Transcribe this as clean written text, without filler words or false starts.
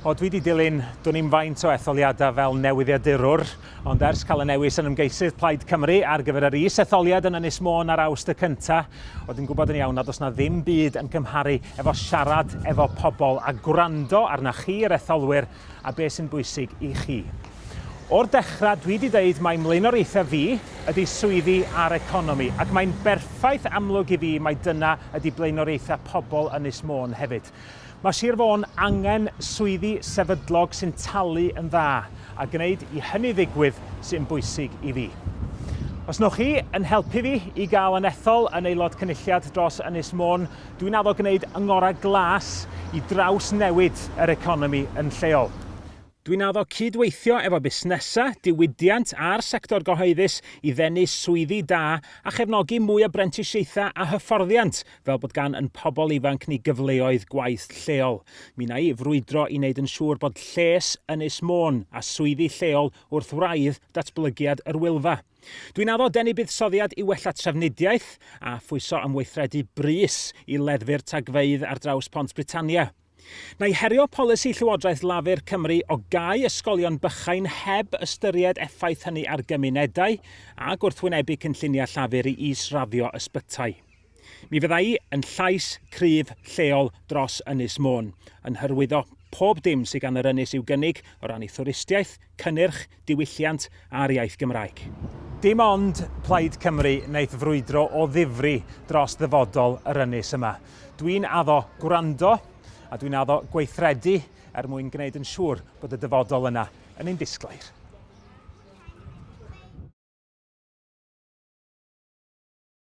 Dwi wedi dilyn dwn i'n faint o etholiadau fel newyddiadurwr, ond ers cael y newis yn ymgeisydd Plaid Cymru ar gyfer yr is-etholiad yn Ynys Môn ar Awst y cynta, dwi'n gwybod yn iawn nad oes na ddim byd yn cymharu efo siarad efo pobl a gwrando arna chi'r etholwyr a beth sy'n bwysig i chi. O'r dechrau, dwi wedi dweud mai mlaenoriaethau fi ydy swyddi a'r economi, ac mae'n berffaith amlwg i fi mai dyna ydy blaenoriaethau pobl Ynys Môn hefyd. Mae Sir Fôn angen swyddi sefydlog sy'n talu yn dda, a gwneud i hynny ddigwydd sy'n bwysig i fi. Os nwch chi yn helpu fi i gael yn ethol yn aelod cynulliad dros Ynys Môn, dwi'n addo gwneud yngorau glas i draws newid yr economi yn lleol. Dwi'n addo cydweithio efo busnesau, diwydiant a'r sector gyhoeddus i ddenu swyddi da a chefnogi mwy o brentisiaethau a hyfforddiant fel bod gan yn pobl ifanc ni gyfleoedd gwaith lleol. Mi wna i frwydro i wneud yn siŵr bod lles Ynys Môn a swyddi lleol wrth wraidd datblygiad yr Wylfa. Dwi'n addo denu buddsoddiad i wella trafnidiaeth a phwyso ymweithredu brys i leddfu'r tagfeydd ar draws Pont Britannia. Na i herio polisi Llywodraeth Lafur Cymru o gau ysgolion bychain heb ystyried effaith hynny ar gymunedau a gwrthwynebu cynlluniau llafur i israfio ysbytai. Mi fydda i yn llais cryf lleol dros Ynys Môn, yn hyrwyddo pob dim sydd gan yr ynys i'w gynnig o ran ei thwristiaeth, cynnyrch, diwylliant a'r iaith Gymraeg. Dim ond Plaid Cymru wneith frwydro o ddifri dros ddyfodol yr ynys yma. Dwi'n addo gwrando a dwi'n addo gweithredu mwyn gwneud yn siŵr bod y dyfodol yna yn ein disglair.